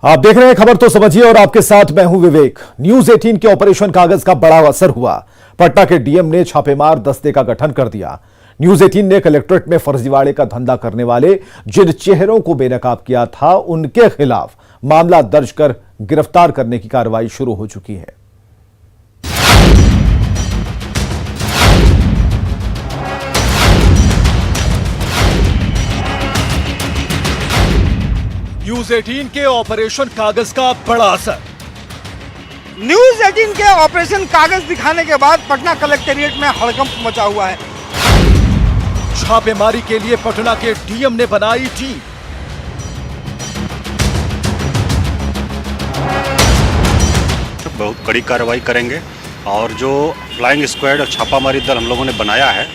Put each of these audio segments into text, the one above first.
आप देख रहे हैं खबर तो समझिए और आपके साथ मैं हूं विवेक। न्यूज 18 के ऑपरेशन कागज का बड़ा असर हुआ। पटना के डीएम ने छापेमार दस्ते का गठन कर दिया। न्यूज 18 ने कलेक्ट्रेट में फर्जीवाड़े का धंधा करने वाले जिन चेहरों को बेनकाब किया था उनके खिलाफ मामला दर्ज कर गिरफ्तार करने की कार्रवाई शुरू हो चुकी है। न्यूज 18 के ऑपरेशन कागज का बड़ा असर। न्यूज 18 के ऑपरेशन कागज दिखाने के बाद पटना कलेक्टेरिएट में हड़कंप मचा हुआ है। छापेमारी के लिए पटना के डीएम ने बनाई टीम। बहुत कड़ी कार्रवाई करेंगे और जो फ्लाइंग स्क्वाड और छापामारी दल हम लोगों ने बनाया है,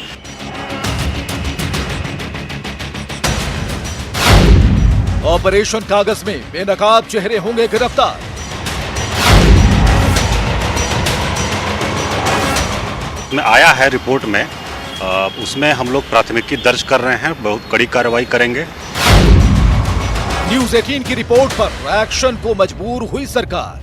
ऑपरेशन कागज में बेनकाब चेहरे होंगे गिरफ्तार। में आया है रिपोर्ट में, उसमें हम लोग प्राथमिकी दर्ज कर रहे हैं। बहुत कड़ी कार्रवाई करेंगे। न्यूज 18 की रिपोर्ट पर एक्शन को मजबूर हुई सरकार।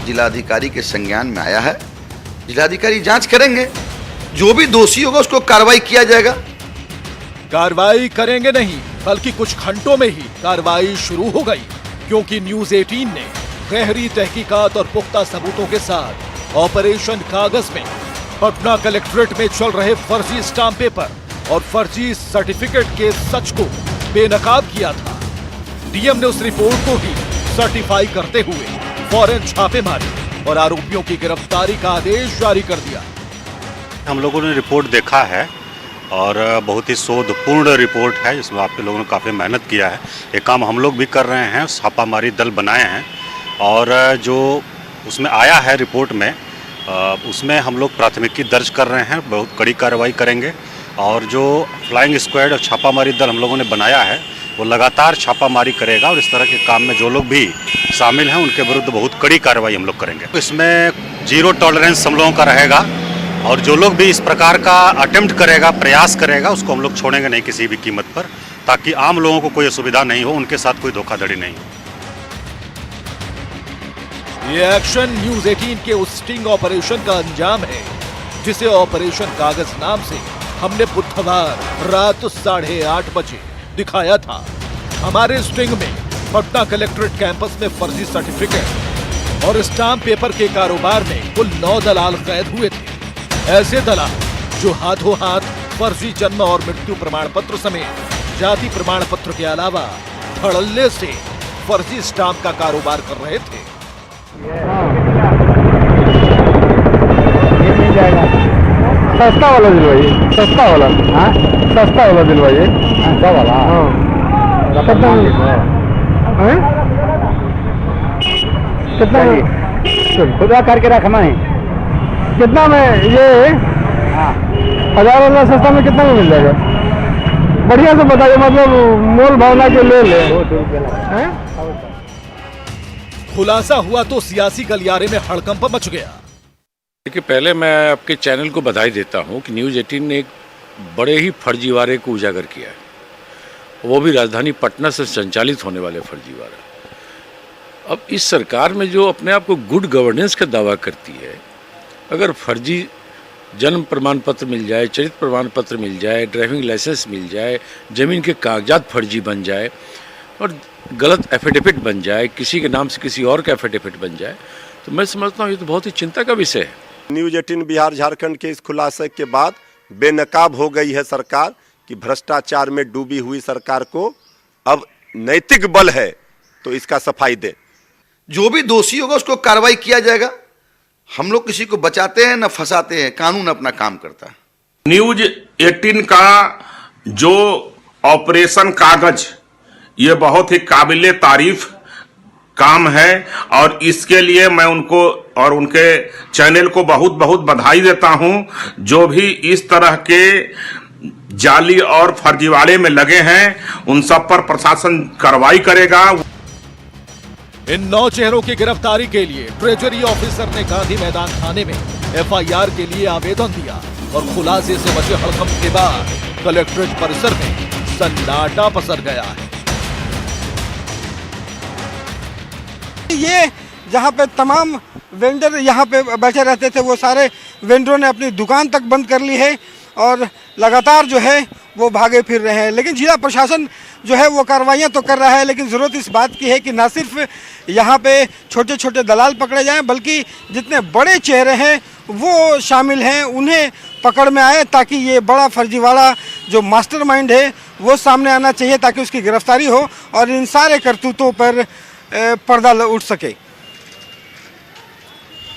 जिलाधिकारी के संज्ञान में आया है। जिलाधिकारी जांच करेंगे, जो भी दोषी होगा उसको कार्रवाई किया जाएगा। कार्रवाई करेंगे नहीं बल्कि कुछ घंटों में ही कार्रवाई शुरू हो गई, क्योंकि न्यूज 18 ने गहरी तहकीकात और पुख्ता सबूतों के साथ ऑपरेशन कागज में पटना कलेक्ट्रेट में चल रहे फर्जी स्टाम्प पेपर और फर्जी सर्टिफिकेट के सच को बेनकाब किया था। डीएम ने उस रिपोर्ट को ही सर्टिफाई करते हुए फौरन छापे मारे और आरोपियों की गिरफ्तारी का आदेश जारी कर दिया। हम लोगों ने रिपोर्ट देखा है और बहुत ही शोधपूर्ण रिपोर्ट है, जिसमें आपके लोगों ने काफ़ी मेहनत किया है। ये काम हम लोग भी कर रहे हैं, छापामारी दल बनाए हैं और जो उसमें आया है रिपोर्ट में, उसमें हम लोग प्राथमिकी दर्ज कर रहे हैं। बहुत कड़ी कार्रवाई करेंगे और जो फ्लाइंग स्क्वाड और छापामारी दल हम लोगों ने बनाया है वो लगातार छापामारी करेगा और इस तरह के काम में जो लोग भी शामिल हैं उनके विरुद्ध बहुत कड़ी कार्रवाई हम लोग करेंगे। इसमें जीरो टॉलरेंस हम लोगों का रहेगा और जो लोग भी इस प्रकार का अटेम्प्ट करेगा, प्रयास करेगा, उसको हम लोग छोड़ेंगे नहीं किसी भी कीमत पर, ताकि आम लोगों को कोई असुविधा नहीं हो, उनके साथ कोई धोखाधड़ी नहीं हो। ये एक्शन न्यूज 18 के उस स्टिंग ऑपरेशन का अंजाम है जिसे ऑपरेशन कागज नाम से हमने बुधवार रात 8:30 बजे दिखाया था। हमारे स्टिंग में पटना कलेक्ट्रेट कैंपस में फर्जी सर्टिफिकेट और स्टाम्प पेपर के कारोबार में कुल 9 दलाल कैद हुए थे। ऐसे दलाल जो हाथों हाथ फर्जी जन्म और मृत्यु प्रमाण पत्र समेत जाति प्रमाण पत्र के अलावा धड़ल्ले से फर्जी स्टाम्प का कारोबार कर रहे थे। सस्ता वाला दिलवाइए, सस्ता वाला। हाँ, सस्ता वाला दिलवाइए। सस्ता वाला। कितना कितना खुदा करके रखना है। कितना में ये 1000 वाला सस्ता में कितना में मिल जाएगा? बढ़िया से बताइए, मतलब मोल भावना के ले ले। खुलासा हुआ तो सियासी गलियारे में हड़कंप मच गया। देखिए, पहले मैं आपके चैनल को बधाई देता हूं कि न्यूज़ 18 ने एक बड़े ही फर्जीवाड़े को उजागर किया है, वो भी राजधानी पटना से संचालित होने वाले फर्जीवाड़ा। अब इस सरकार में जो अपने आप को गुड गवर्नेंस का दावा करती है, अगर फर्जी जन्म प्रमाण पत्र मिल जाए, चरित्र प्रमाण पत्र मिल जाए, ड्राइविंग लाइसेंस मिल जाए, ज़मीन के कागजात फर्जी बन जाए और गलत एफिडेविट बन जाए, किसी के नाम से किसी और का एफिडेविट बन जाए, तो मैं समझता हूँ ये तो बहुत ही चिंता का विषय है। न्यूज 18 बिहार झारखंड के इस खुलासे के बाद बेनकाब हो गई है सरकार कि भ्रष्टाचार में डूबी हुई सरकार को अब नैतिक बल है तो इसका सफाई दे। जो भी दोषी होगा उसको कार्रवाई किया जाएगा। हम लोग किसी को बचाते हैं न फंसाते हैं, कानून अपना काम करता है। न्यूज 18 का जो ऑपरेशन कागज, ये बहुत ही काबिले तारीफ काम है और इसके लिए मैं उनको और उनके चैनल को बहुत बहुत बधाई देता हूं। जो भी इस तरह के जाली और फर्जीवाड़े में लगे हैं उन सब पर प्रशासन कार्रवाई करेगा। इन 9 चेहरों की गिरफ्तारी के लिए ट्रेजरी ऑफिसर ने गांधी मैदान थाने में एफआईआर के लिए आवेदन दिया और खुलासे से बचे हड़कंप के बाद कलेक्ट्रेट परिसर में सन्नाटा पसर गया है। ये जहाँ पे तमाम वेंडर यहाँ पे बैठे रहते थे, वो सारे वेंडरों ने अपनी दुकान तक बंद कर ली है और लगातार जो है वो भागे फिर रहे हैं। लेकिन जिला प्रशासन जो है वो कार्रवाइयाँ तो कर रहा है, लेकिन ज़रूरत इस बात की है कि ना सिर्फ यहाँ पे छोटे छोटे दलाल पकड़े जाएं, बल्कि जितने बड़े चेहरे हैं वो शामिल हैं उन्हें पकड़ में आए, ताकि ये बड़ा फर्जीवाड़ा जो मास्टरमाइंड है वो सामने आना चाहिए, ताकि उसकी गिरफ्तारी हो और इन सारे करतूतों पर पर्दा उठ सके।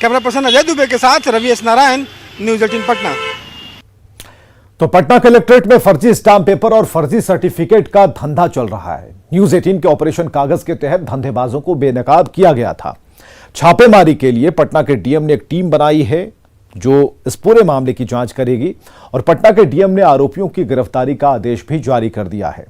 कैमरा पर्सन अजय दुबे के साथ रवि एस नारायण, न्यूज़ 18 पटना। तो पटना कलेक्ट्रेट में फर्जी स्टाम्प पेपर और फर्जी सर्टिफिकेट का धंधा चल रहा है। न्यूज़ 18 के ऑपरेशन कागज के तहत धंधेबाजों को बेनकाब किया गया था। छापेमारी के लिए पटना के डीएम ने एक टीम बनाई है जो इस पूरे मामले की जांच करेगी और पटना के डीएम ने आरोपियों की गिरफ्तारी का आदेश भी जारी कर दिया है।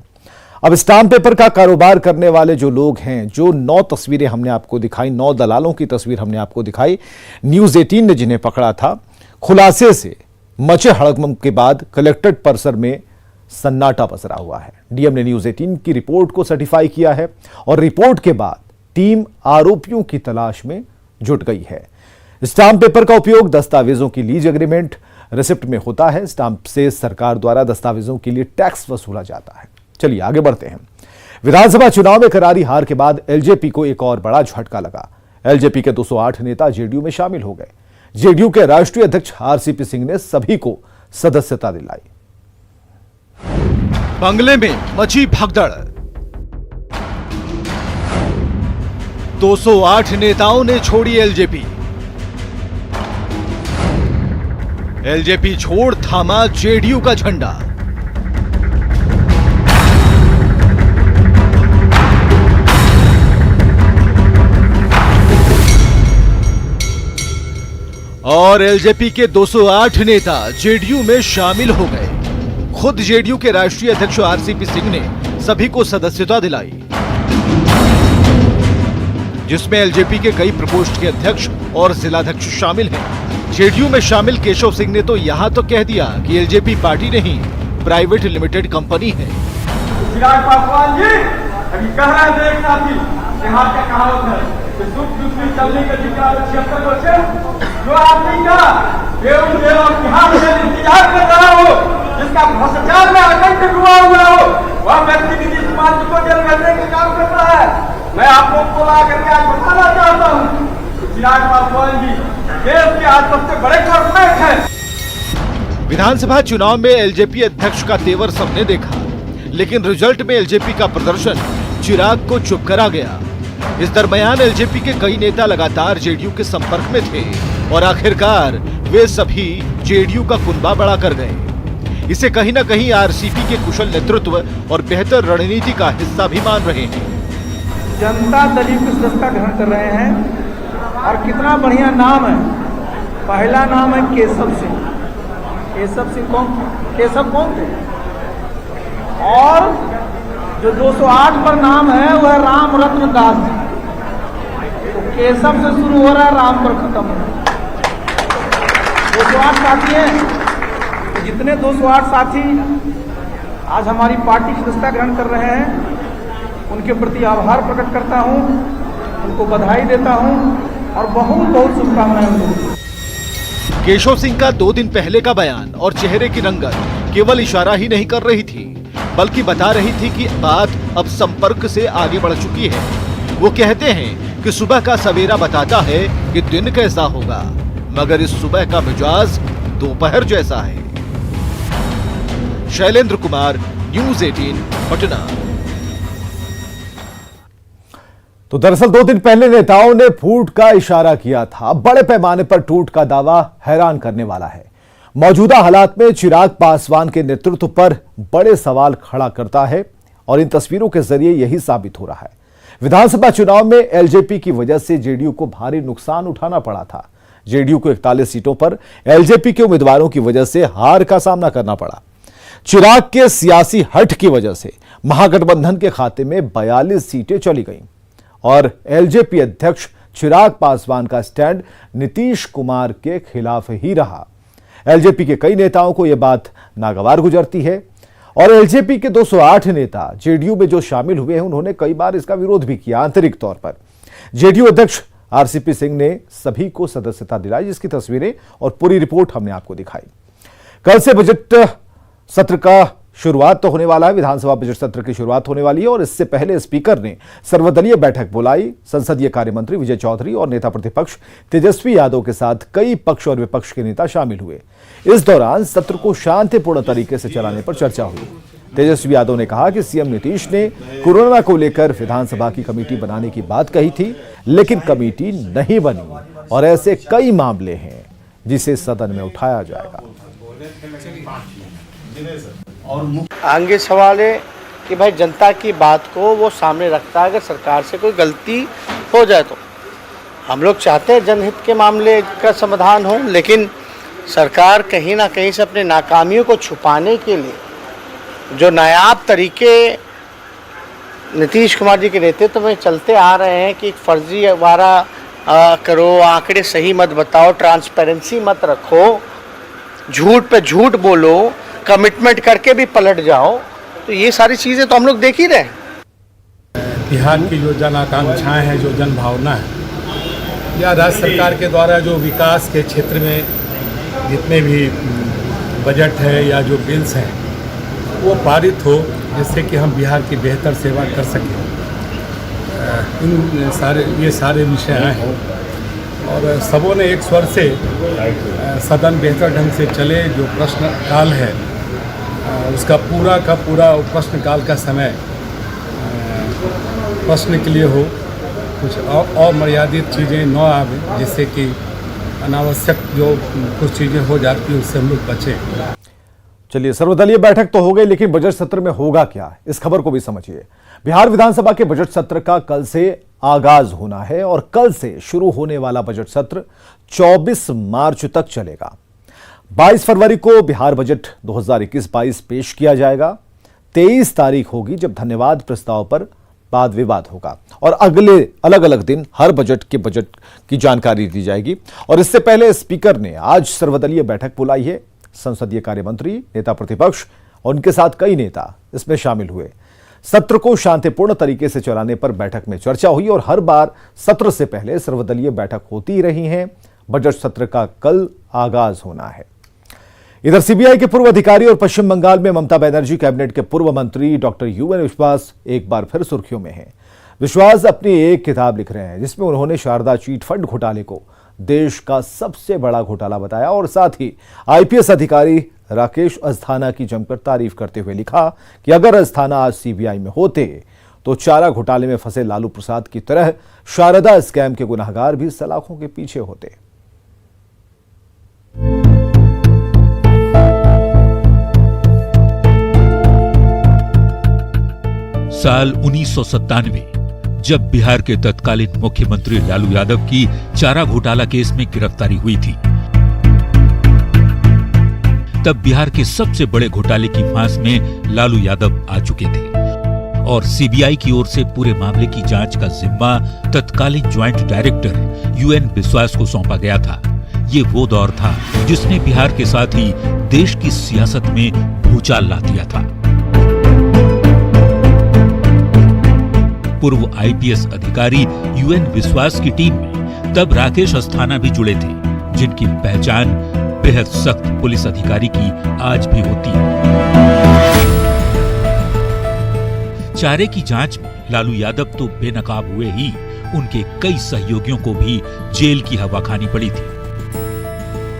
अब स्टाम्प पेपर का कारोबार करने वाले जो लोग हैं, जो 9 तस्वीरें हमने आपको दिखाई, 9 दलालों की तस्वीर हमने आपको दिखाई, न्यूज़ 18 ने जिन्हें पकड़ा था, खुलासे से मचे हड़कंप के बाद कलेक्ट्रेट परिसर में सन्नाटा पसरा हुआ है। डीएम ने न्यूज़ 18 की रिपोर्ट को सर्टिफाई किया है और रिपोर्ट के बाद टीम आरोपियों की तलाश में जुट गई है। स्टाम्प पेपर का उपयोग दस्तावेजों की लीज एग्रीमेंट, रिसिप्ट में होता है। स्टाम्प से सरकार द्वारा दस्तावेजों के लिए टैक्स वसूला जाता है। चलिए आगे बढ़ते हैं। विधानसभा चुनाव में करारी हार के बाद एलजेपी को एक और बड़ा झटका लगा। एलजेपी के 208 नेता जेडीयू में शामिल हो गए। जेडीयू के राष्ट्रीय अध्यक्ष आरसीपी सिंह ने सभी को सदस्यता दिलाई। बंगले में मची भगदड़, 208 नेताओं ने छोड़ी एलजेपी। एलजेपी छोड़ थामा जेडीयू का झंडा। और एलजेपी के 208 नेता जेडीयू में शामिल हो गए। खुद जेडीयू के राष्ट्रीय अध्यक्ष आरसीपी सिंह ने सभी को सदस्यता दिलाई, जिसमें एलजेपी के कई प्रकोष्ठ के अध्यक्ष और जिलाध्यक्ष शामिल हैं। जेडीयू में शामिल केशव सिंह ने तो यहां तो कह दिया कि एलजेपी पार्टी नहीं, प्राइवेट लिमिटेड कंपनी है। चिराग पासवान जी अभी कह रहे थे एक साथी, यहाँ का कहावत है कि सुख दुख में चलने का अधिकार 76% जो आदमी का बिहार से इंतजार कर रहा हो, जिसका भ्रष्टाचार में आतंक डूबा हुआ हो, वह व्यक्ति नीतीश कुमार जी को जेल करने का काम कर रहा है। मैं आप लोग को ला करके आज बताना चाहता हूँ, चिराग पासवान जी देश के आज सबसे बड़े कॉर्पोरेट हैं। विधानसभा चुनाव में एलजेपी अध्यक्ष का तेवर सबने देखा, लेकिन रिजल्ट में एलजेपी का प्रदर्शन चिराग को चुप करा गया। इस दरमियान एलजेपी के कई नेता लगातार जेडीयू के संपर्क में थे और आखिरकार वे सभी जेडीयू का कुनबा बड़ा कर गए। इसे कहीं न कहीं आरसीपी के कुशल नेतृत्व और बेहतर रणनीति का हिस्सा भी मान रहे हैं। जनता दलीय की सदस्यता ग्रहण कर रहे हैं और कितना बढ़िया नाम है। पहला नाम है केशव सिंह। केशव सिंह कौन? केशव कौन थे? और जो 208 पर नाम है वह राम रत्न दास जी। तो केशव से शुरू हो रहा है, राम पर खत्म हो रहा है। 208 साथी हैं, जितने 208 साथी आज हमारी पार्टी की सदस्यता ग्रहण कर रहे हैं, उनके प्रति आभार प्रकट करता हूं, उनको बधाई देता हूं और बहुत बहुत शुभकामनाएं उनको। केशव सिंह का 2 दिन पहले का बयान और चेहरे की रंगत केवल इशारा ही नहीं कर रही थी, बल्कि बता रही थी कि बात अब संपर्क से आगे बढ़ चुकी है। वो कहते हैं कि सुबह का सवेरा बताता है कि दिन कैसा होगा, मगर इस सुबह का मिजाज दोपहर जैसा है। शैलेंद्र कुमार, न्यूज़ 18 पटना। तो दरअसल 2 दिन पहले नेताओं ने फूट का इशारा किया था। बड़े पैमाने पर टूट का दावा हैरान करने वाला है। मौजूदा हालात में चिराग पासवान के नेतृत्व पर बड़े सवाल खड़ा करता है और इन तस्वीरों के जरिए यही साबित हो रहा है। विधानसभा चुनाव में एलजेपी की वजह से जेडीयू को भारी नुकसान उठाना पड़ा था। जेडीयू को 41 सीटों पर एलजेपी के उम्मीदवारों की वजह से हार का सामना करना पड़ा। चिराग के सियासी हठ की वजह से महागठबंधन के खाते में 42 सीटें चली गईं और एलजेपी अध्यक्ष चिराग पासवान का स्टैंड नीतीश कुमार के खिलाफ ही रहा। एलजेपी के कई नेताओं को यह बात नागवार गुजरती है। और एलजेपी के 208 नेता जेडीयू में जो शामिल हुए हैं उन्होंने कई बार इसका विरोध भी किया आंतरिक तौर पर। जेडीयू अध्यक्ष आरसीपी सिंह ने सभी को सदस्यता दिलाई, जिसकी तस्वीरें और पूरी रिपोर्ट हमने आपको दिखाई। कल से बजट सत्र का शुरुआत तो होने वाला है, विधानसभा बजट सत्र की शुरुआत होने वाली है और इससे पहले स्पीकर ने सर्वदलीय बैठक बुलाई। संसदीय कार्य मंत्री विजय चौधरी और नेता प्रतिपक्ष तेजस्वी यादव के साथ कई पक्ष और विपक्ष के नेता शामिल हुए। इस दौरान सत्र को शांतिपूर्ण तरीके से चलाने पर चर्चा हुई। तेजस्वी यादव ने कहा कि सीएम नीतीश ने कोरोना को लेकर विधानसभा की कमेटी बनाने की बात कही थी, लेकिन कमेटी नहीं बनी और ऐसे कई मामले हैं जिसे सदन में उठाया जाएगा। आगे सवाल है कि भाई जनता की बात को वो सामने रखता है। अगर सरकार से कोई गलती हो जाए तो हम लोग चाहते हैं जनहित के मामले का समाधान हो, लेकिन सरकार कहीं ना कहीं से अपने नाकामियों को छुपाने के लिए जो नायाब तरीके नीतीश कुमार जी के नेतृत्व में चलते आ रहे हैं कि फर्जीवाड़ा करो, आंकड़े सही मत बताओ, ट्रांसपेरेंसी मत रखो, झूठ पे झूठ बोलो, कमिटमेंट करके भी पलट जाओ, तो ये सारी चीज़ें तो हम लोग देख ही रहे हैं। बिहार की जो जन आकांक्षाएँ हैं, जो जन भावना है, या राज्य सरकार के द्वारा जो विकास के क्षेत्र में जितने भी बजट है या जो बिल्स हैं वो पारित हो, जिससे कि हम बिहार की बेहतर सेवा कर सकें। ये सारे विषय हैं और सबों ने एक स्वर से सदन बेहतर ढंग से चले। जो प्रश्न काल है उसका पूरा का पूरा प्रश्न काल का समय प्रश्न के लिए हो, कुछ अमर्यादित चीज़ें न आवे, जिससे कि अनावश्यक जो कुछ चीज़ें हो जाती हैं उससे हम लोग बचें। चलिए, सर्वदलीय बैठक तो हो गई, लेकिन बजट सत्र में होगा क्या, इस खबर को भी समझिए। बिहार विधानसभा के बजट सत्र का कल से आगाज होना है और कल से शुरू होने वाला बजट सत्र 24 मार्च तक चलेगा। 22 फरवरी को बिहार बजट 2021-22 पेश किया जाएगा। 23 तारीख होगी जब धन्यवाद प्रस्ताव पर वाद विवाद होगा और अगले अलग अलग दिन हर बजट की जानकारी दी जाएगी। और इससे पहले स्पीकर ने आज सर्वदलीय बैठक बुलाई है। संसदीय कार्य मंत्री, नेता प्रतिपक्ष और उनके साथ कई नेता इसमें शामिल हुए। सत्र को शांतिपूर्ण तरीके से चलाने पर बैठक में चर्चा हुई और हर बार सत्र से पहले सर्वदलीय बैठक होती रही है। बजट सत्र का कल आगाज होना है। इधर सीबीआई के पूर्व अधिकारी और पश्चिम बंगाल में ममता बनर्जी कैबिनेट के पूर्व मंत्री डॉक्टर यूएन विश्वास एक बार फिर सुर्खियों में हैं। विश्वास अपनी एक किताब लिख रहे हैं जिसमें उन्होंने शारदा चीट फंड घोटाले को देश का सबसे बड़ा घोटाला बताया और साथ ही आईपीएस अधिकारी राकेश अस्थाना की जमकर तारीफ करते हुए लिखा कि अगर अस्थाना आज सीबीआई में होते तो चारा घोटाले में फंसे लालू प्रसाद की तरह शारदा स्कैम के गुनहगार भी सलाखों के पीछे होते। साल 1997 जब बिहार के तत्कालीन मुख्यमंत्री लालू यादव की चारा घोटाला केस में गिरफ्तारी हुई थी, तब बिहार के सबसे बड़े घोटाले की फांस में लालू यादव आ चुके थे और सीबीआई की ओर से पूरे मामले की जांच का जिम्मा तत्कालीन ज्वाइंट डायरेक्टर यूएन विश्वास को सौंपा गया था। ये वो दौर था जिसने बिहार के साथ ही देश की सियासत में भूचाल ला दिया था। पूर्व आईपीएस अधिकारी यूएन विश्वास की टीम में तब राकेश अस्थाना भी जुड़े थे, जिनकी पहचान बेहद सख्त पुलिस अधिकारी की आज भी होती है। चारे की जांच में लालू यादव तो बेनकाब हुए ही, उनके कई सहयोगियों को भी जेल की हवा खानी पड़ी थी।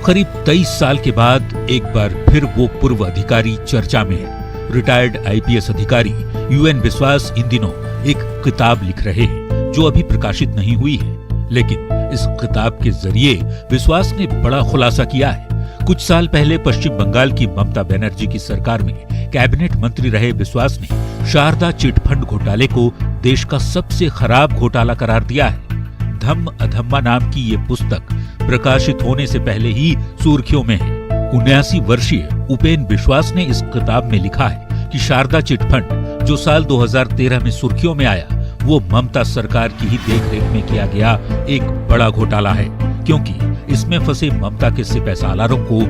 करीब 23 साल के बाद एक बार फिर वो पूर्व अधिकारी चर्चा में है। रिटायर्ड आईपीएस अधिकारी यूएन विश्वास इन दिनों एक किताब लिख रहे हैं जो अभी प्रकाशित नहीं हुई है, लेकिन इस किताब के जरिए विश्वास ने बड़ा खुलासा किया है। कुछ साल पहले पश्चिम बंगाल की ममता बनर्जी की सरकार में कैबिनेट मंत्री रहे विश्वास ने शारदा चिटफंड घोटाले को देश का सबसे खराब घोटाला करार दिया है। धम्म अधम्मा नाम की ये पुस्तक प्रकाशित होने से पहले ही सुर्खियों में है। 79 वर्षीय उपेन विश्वास ने इस किताब में लिखा है कि शारदा चिटफंड जो साल 2013 में सुर्खियों में आया, वो ममता सरकार की ही देखरेख में किया गया एक बड़ा घोटाला है, क्योंकि इसमें फंसे ममता के सिपहसालारों को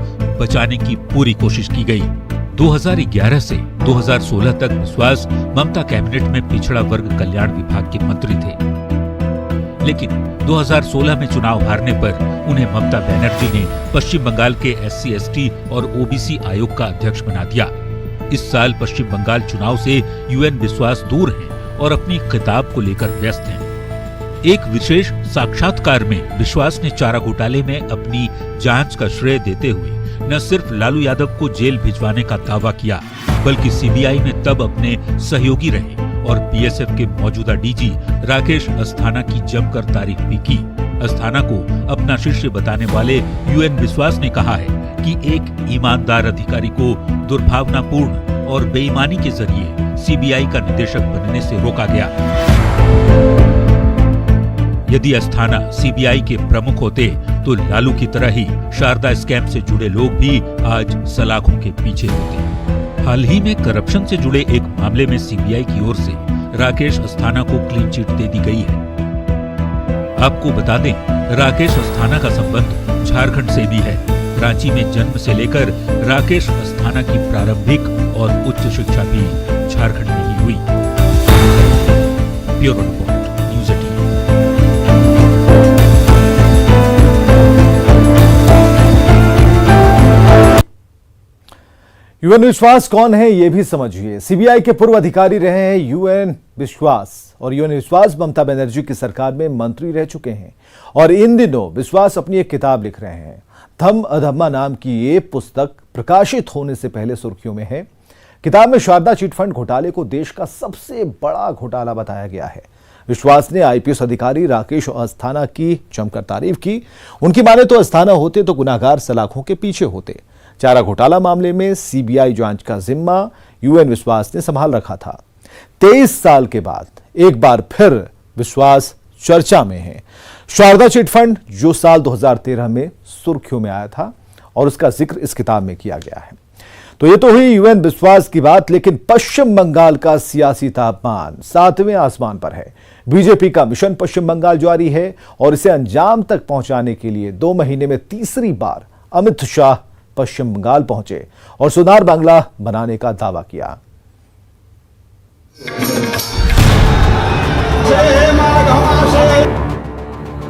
बचाने की पूरी कोशिश की गई। 2011 से 2016 तक विश्वास ममता कैबिनेट में पिछड़ा वर्ग कल्याण विभाग के मंत्री थे, लेकिन 2016 में चुनाव हारने पर उन्हें ममता बनर्जी ने पश्चिम बंगाल के SC, ST और OBC आयोग का अध्यक्ष बना दिया। इस साल पश्चिम बंगाल चुनाव से UN विश्वास दूर हैं और अपनी किताब को लेकर व्यस्त हैं। एक विशेष साक्षात्कार में विश्वास ने चारा घोटाले में अपनी जांच का श्रेय देते हुए न सिर्फ लालू यादव को जेल भिजवाने का दावा किया, बल्कि CBI में तब अपने सहयोगी रहे और BSF के मौजूदा DG राकेश अस्थाना की जमकर तारीफ भी की। अस्थाना को अपना शिष्य बताने वाले UN विश्वास ने कहा है कि एक ईमानदार अधिकारी को दुर्भावनापूर्ण और बेईमानी के जरिए CBI का निदेशक बनने से रोका गया। यदि अस्थाना CBI के प्रमुख होते तो लालू की तरह ही शारदा स्कैम से जुड़े लोग भी आज सलाखों के पीछे होते। हाल ही में करप्शन से जुड़े एक मामले में CBI की ओर से राकेश अस्थाना को क्लीन चिट दे दी गई है। आपको बता दें, राकेश अस्थाना का संबंध झारखंड से भी है। रांची में जन्म से लेकर राकेश अस्थाना की प्रारंभिक और उच्च शिक्षा भी झारखंड में ही हुई। Bureau report, news 18। UN विश्वास कौन है ये भी समझिए। CBI के पूर्व अधिकारी रहे हैं UN विश्वास, और UN विश्वास ममता बनर्जी की सरकार में मंत्री रह चुके हैं और इन दिनों विश्वास अपनी एक किताब लिख रहे हैं। धम अधम्मा नाम की ये पुस्तक प्रकाशित होने से पहले सुर्खियों में है। किताब में शारदा चिटफंड घोटाले को देश का सबसे बड़ा घोटाला बताया गया है। विश्वास ने IPS अधिकारी राकेश अस्थाना की जमकर तारीफ की। उनकी माने तो अस्थाना होते तो गुनाहगार सलाखों के पीछे होते। चारा घोटाला मामले में CBI जांच का जिम्मा UN विश्वास ने संभाल रखा था। 23 साल के बाद एक बार फिर विश्वास चर्चा में है। शारदा चिटफंड जो साल 2013 में सुर्खियों में आया था और उसका जिक्र इस किताब में किया गया है। तो ये तो हुई UN विश्वास की बात, लेकिन पश्चिम बंगाल का सियासी तापमान 7वें आसमान पर है। बीजेपी का मिशन पश्चिम बंगाल जारी है और इसे अंजाम तक पहुंचाने के लिए 2 महीने में तीसरी बार अमित शाह पश्चिम बंगाल पहुंचे और सुधार बांग्ला बनाने का दावा किया।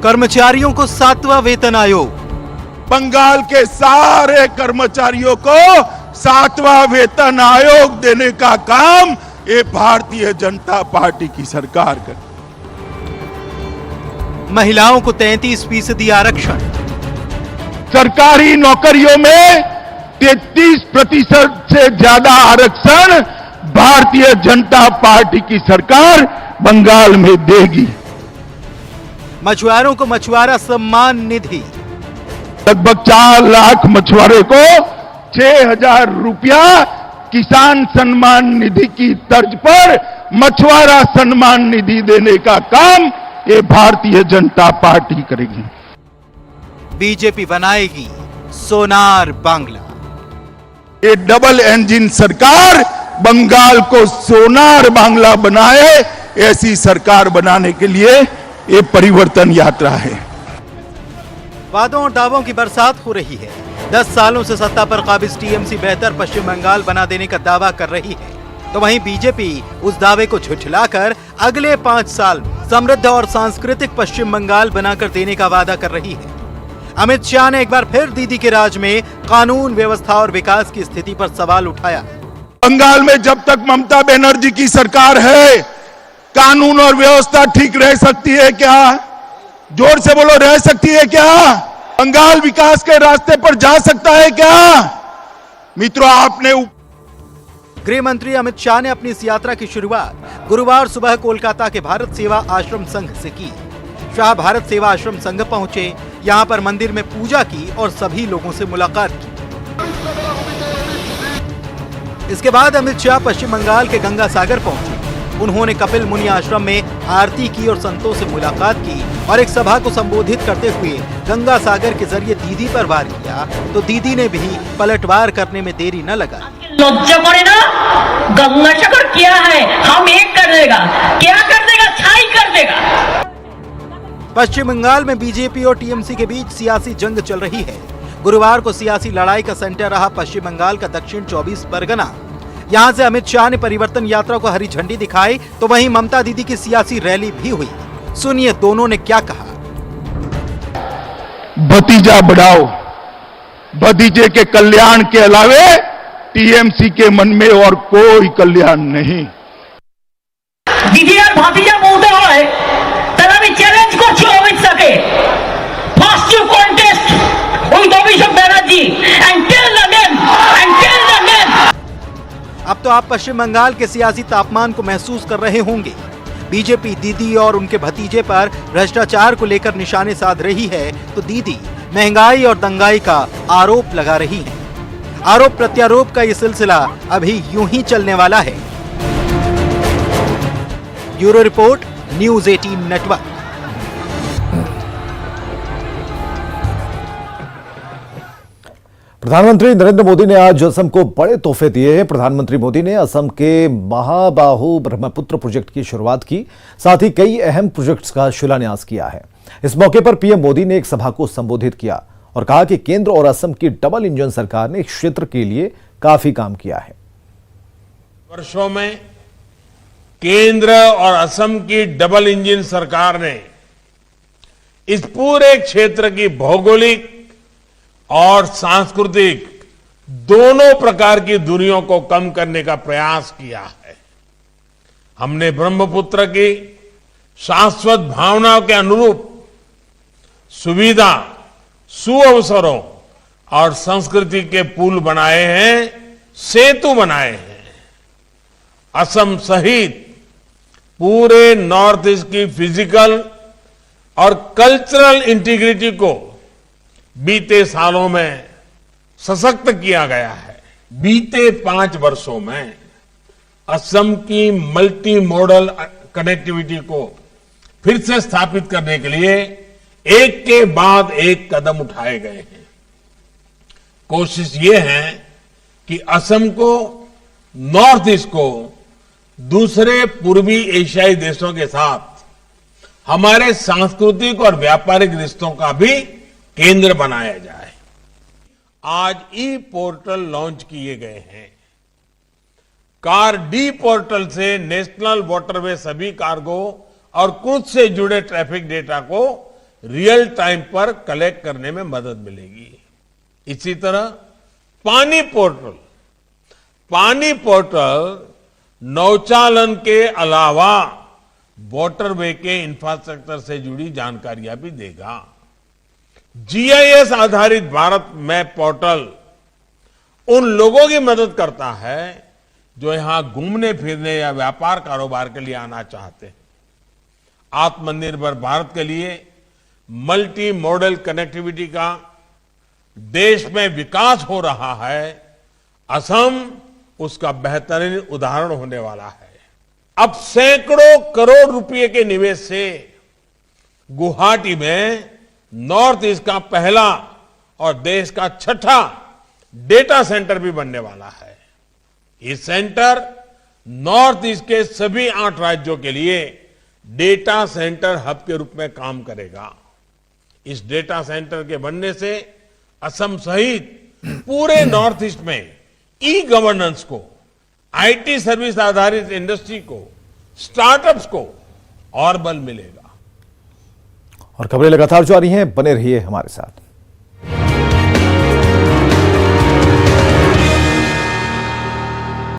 कर्मचारियों को 7वां वेतन आयोग। बंगाल के सारे कर्मचारियों को 7वां वेतन आयोग देने का काम ये भारतीय जनता पार्टी की सरकार कर। महिलाओं को 33% आरक्षण। सरकारी नौकरियों में 33% से ज्यादा आरक्षण भारतीय जनता पार्टी की सरकार बंगाल में देगी। मछुआरों को मछुआरा सम्मान निधि। लगभग 4 लाख मछुआरे को 6,000 रुपया किसान सम्मान निधि की तर्ज पर मछुआरा सम्मान निधि देने का काम ये भारतीय जनता पार्टी करेगी। बीजेपी बनाएगी सोनार बांग्ला। ये डबल इंजन सरकार बंगाल को सोनार बांग्ला बनाए, ऐसी सरकार बनाने के लिए ये परिवर्तन यात्रा है। वादों और दावों की बरसात हो रही है। 10 सालों से सत्ता पर काबिज TMC बेहतर पश्चिम बंगाल बना देने का दावा कर रही है, तो वहीं बीजेपी उस दावे को झुठलाकर अगले 5 साल समृद्ध और सांस्कृतिक पश्चिम बंगाल बनाकर देने का वादा कर रही है। अमित शाह ने एक बार फिर दीदी के राज में कानून व्यवस्था और विकास की स्थिति पर सवाल उठाया। बंगाल में जब तक ममता बनर्जी की सरकार है, कानून और व्यवस्था ठीक रह सकती है क्या? जोर से बोलो, रह सकती है क्या? बंगाल विकास के रास्ते पर जा सकता है क्या? मित्रों, आपने गृह मंत्री अमित शाह ने अपनी इस यात्रा की शुरुआत गुरुवार सुबह कोलकाता के भारत सेवा आश्रम संघ से की। शाह भारत सेवा आश्रम संघ पहुंचे, यहां पर मंदिर में पूजा की और सभी लोगों से मुलाकात की। इसके बाद अमित शाह पश्चिम बंगाल के गंगा सागर पहुंचे। उन्होंने कपिल मुनि आश्रम में आरती की और संतों से मुलाकात की और एक सभा को संबोधित करते हुए गंगा सागर के जरिए दीदी पर वार किया, तो दीदी ने भी पलटवार करने में देरी न लगाई। लज्जा करे ना, गंगा सागर क्या है, हम एक कर देगा, क्या कर देगा, छाई कर देगा। पश्चिम बंगाल में बीजेपी और TMC के बीच सियासी जंग चल रही है। गुरुवार को सियासी लड़ाई का सेंटर रहा पश्चिम बंगाल का दक्षिण 24 परगना। यहां से अमित शाह ने परिवर्तन यात्रा को हरी झंडी दिखाई, तो वहीं ममता दीदी की सियासी रैली भी हुई। सुनिए दोनों ने क्या कहा। भतीजा बढ़ाओ, भतीजे के कल्याण के अलावे टीएमसी के मन में और कोई कल्याण नहीं। দিদি আর ভাতিজা বলতে হয় তাহলে আমি চ্যালেঞ্জ করছি অমিত শাহকে, first you contest with Abhishek Banerjee and tell the men अब तो आप पश्चिम बंगाल के सियासी तापमान को महसूस कर रहे होंगे। बीजेपी दीदी और उनके भतीजे पर भ्रष्टाचार को लेकर निशाने साध रही है, तो दीदी महंगाई और दंगाई का आरोप लगा रही है। आरोप प्रत्यारोप का ये सिलसिला अभी यूं ही चलने वाला है। Bureau report, news 18 network. प्रधानमंत्री नरेंद्र मोदी ने आज असम को बड़े तोहफे दिए हैं। प्रधानमंत्री मोदी ने असम के महाबाहु ब्रह्मपुत्र प्रोजेक्ट की शुरुआत की, साथ ही कई अहम प्रोजेक्ट्स का शिलान्यास किया है। इस मौके पर पीएम मोदी ने एक सभा को संबोधित किया और कहा कि केंद्र और असम की डबल इंजन सरकार ने इस क्षेत्र के लिए काफी काम किया है। वर्षों में केंद्र और असम की डबल इंजन सरकार ने इस पूरे क्षेत्र की भौगोलिक और सांस्कृतिक दोनों प्रकार की दूरियों को कम करने का प्रयास किया है। हमने ब्रह्मपुत्र की शाश्वत भावनाओं के अनुरूप सुविधा, सुअवसरों और संस्कृति के पुल बनाए हैं, सेतु बनाए हैं। असम सहित पूरे नॉर्थ ईस्ट की फिजिकल और कल्चरल इंटीग्रिटी को बीते सालों में सशक्त किया गया है। बीते 5 वर्षों में असम की मल्टी मॉडल कनेक्टिविटी को फिर से स्थापित करने के लिए एक के बाद एक कदम उठाए गए हैं। कोशिश ये है कि असम को, नॉर्थ ईस्ट को दूसरे पूर्वी एशियाई देशों के साथ हमारे सांस्कृतिक और व्यापारिक रिश्तों का भी केंद्र बनाया जाए। आज ई पोर्टल लॉन्च किए गए हैं। कार डी पोर्टल से नेशनल वाटरवे सभी कार्गो और क्रूज से जुड़े ट्रैफिक डेटा को रियल टाइम पर कलेक्ट करने में मदद मिलेगी। इसी तरह पानी पोर्टल नौचालन के अलावा वाटरवे के इंफ्रास्ट्रक्चर से जुड़ी जानकारियां भी देगा। जीआईएस आधारित भारत मैप पोर्टल उन लोगों की मदद करता है जो यहां घूमने फिरने या व्यापार कारोबार के लिए आना चाहते हैं। आत्मनिर्भर भारत के लिए मल्टी मॉडल कनेक्टिविटी का देश में विकास हो रहा है। असम उसका बेहतरीन उदाहरण होने वाला है। अब सैकड़ों करोड़ रुपए के निवेश से गुवाहाटी में नॉर्थ ईस्ट का पहला और देश का 6ठा डेटा सेंटर भी बनने वाला है। ये सेंटर नॉर्थ ईस्ट के सभी 8 राज्यों के लिए डेटा सेंटर हब के रूप में काम करेगा। इस डेटा सेंटर के बनने से असम सहित पूरे नॉर्थ ईस्ट में ई गवर्नेंस को, आईटी सर्विस आधारित इंडस्ट्री को, स्टार्टअप्स को और बल मिलेगा। और खबरें लगातार जारी हैं, बने रहिए हमारे साथ।